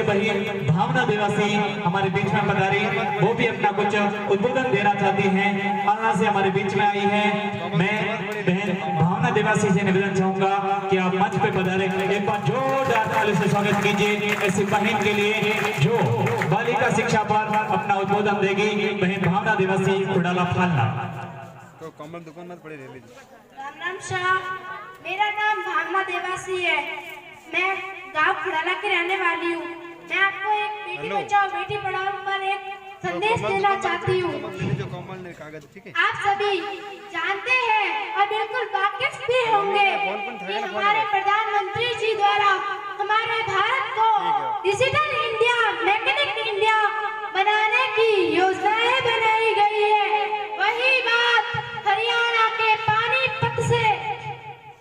बहन भावना देवासी हमारे बीच में पधारी, वो भी अपना कुछ उद्बोधन देना चाहती हैं। हालना से हमारे बीच में आई हैं। मैं बहन भावना देवासी से निवेदन चाहूंगा कि आप मंच पे पधारे, एक बार जोरदार ताली से स्वागत कीजिए ऐसी बहन के लिए जो बालिका शिक्षा पर अपना उद्बोधन देगी, बहन भावना देवासी खुडाला फालना। तो कमल दुकान मत पड़े रह लीजिए। राम राम साहब, मेरा नाम भावना देवासी है। मैं गांव खुडाला की रहने वाली हूँ। मैं आपको एक बेटी बचाओ बेटी पढ़ाओ पर एक संदेश देना चाहती हूँ। आप सभी जानते हैं और बिल्कुल वाकिफ भी होंगे कि हमारे प्रधानमंत्री जी द्वारा हमारे भारत को डिजिटल इंडिया, मैकेनिक इंडिया बनाने की योजनाएं बनाई गई है। वही बात हरियाणा के पानीपत से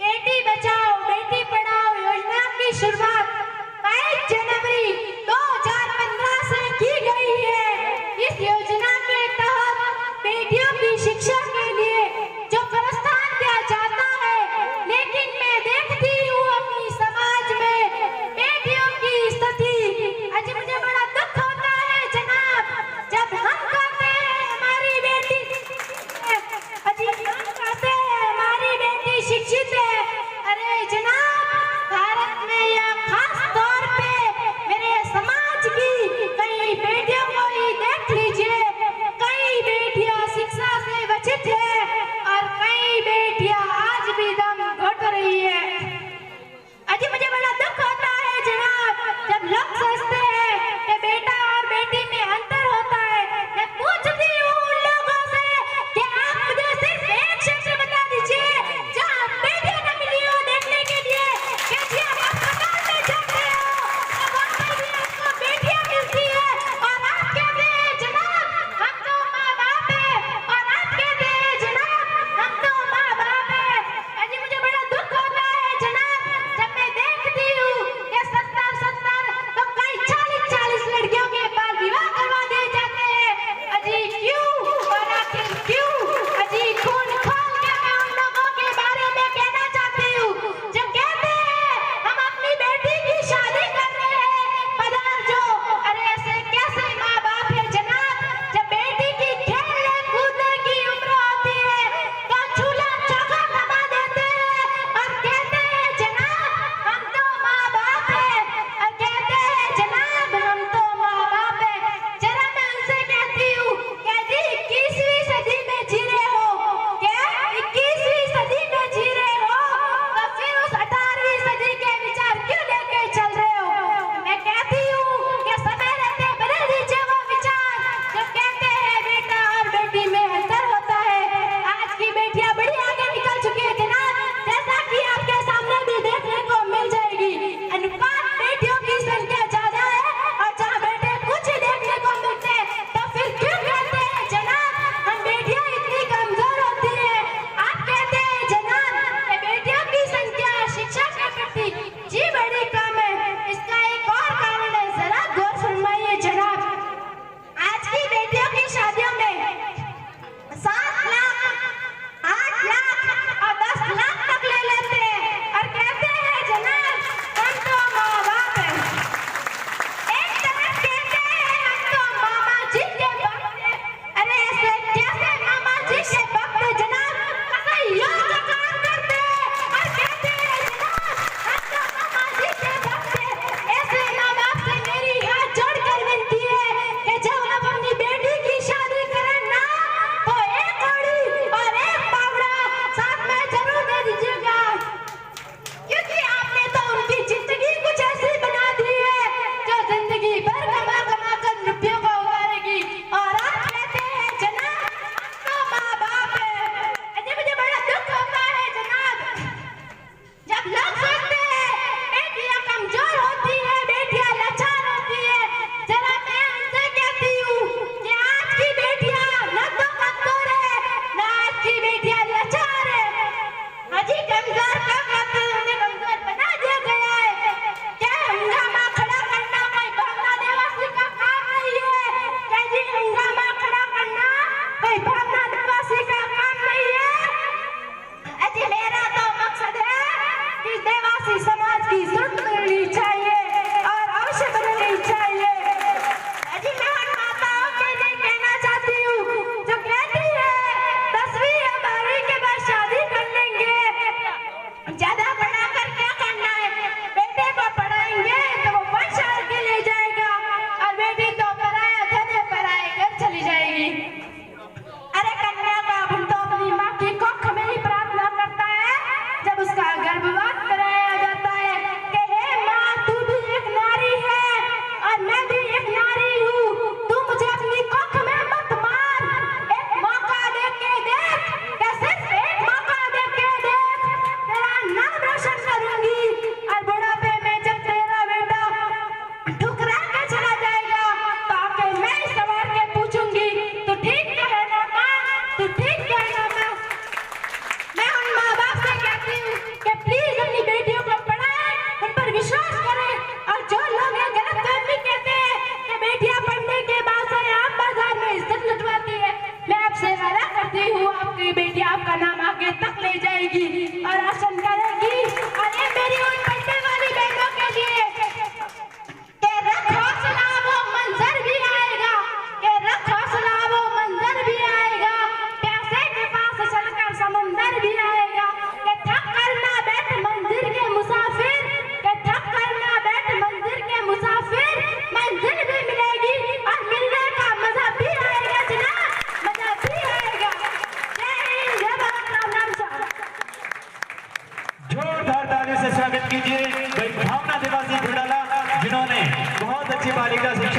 बेटी बचाओ बेटी पढ़ाओ योजना की शुरुआत 22 जनवरी 2015 से की गई है। इस योजना के तहत बेटियों की शिक्षा के लिए जो प्रोत्साहन दिया जाता है, लेकिन मैं देखती हूँ अपनी समाज में बेटियों की स्थिति चाहिए। अजी मैं उन माताओं के लिए कहना चाहती हूँ जो कहती है 10वीं या 12वीं के बाद शादी कर लेंगे, ज्यादा पढ़ाकर क्या करना है, बेटे को पढ़ाएंगे तो वो 5 साल के लिए जाएगा और बेटी तो पराया धन पराए घर चली जाएगी। अरे कन्या का भूल तो अपनी माँ की कोख में ही प्रार्थना करता है जब उसका गर्भपात कराया जाता है कि हे माँ तू भी एक नारी है और मैं भी एक नारी हूँ, तू मुझे अपनी कोख में मत मार, एक मौका दे के देख, क्या सिर्फ एक मौका दे के देख, तेरा नाम रोशन करूंगी और बुढ़ापे में जब तेरा बेटा ठुकरा के चला जाएगा तो आके मैं सवार के पूछूंगी तू ठीक है ना माँ, तू ठीक है ना माँ। मैं उन माँ बाप से कहती हूँ कि प्लीज अपनी बेटियों को पढ़ाएं, उन पर विश्वास करें और जो लोग ये गलतफहमी कहते हैं कि बेटियां पढ़ने के बाद से आप बाजार में इज्जत लुटवाती है, मैं आपसे वादा करती हूँ आपकी बेटी आपका नाम आगे तक ले जाएगी और रोशन करेगी। और ये मेरी उन पढ़ने वाली बहनों के लिए कि रख हौसला वो मंजर भी आएगा, कि रख हौसला वो मंजर भी आएगा, प्यासे के पास चलकर समंदर भी आएगा, कि थक कर ना बैठ मंदिर के मुसाफिर, कि थक कर ना बैठ मंदिर के मुसाफिर, मंजिल भी मिलेगी और मिलने का मजा भी आएगा जनाब, मजा भी आएगा। जय हिंद, जय भारत, राम राम साहब। जोरदार ताली से स्वागत कीजिए भाई भावना देवासी घोटाला, जिन्होंने बहुत अच्छी बालिका शिक्षा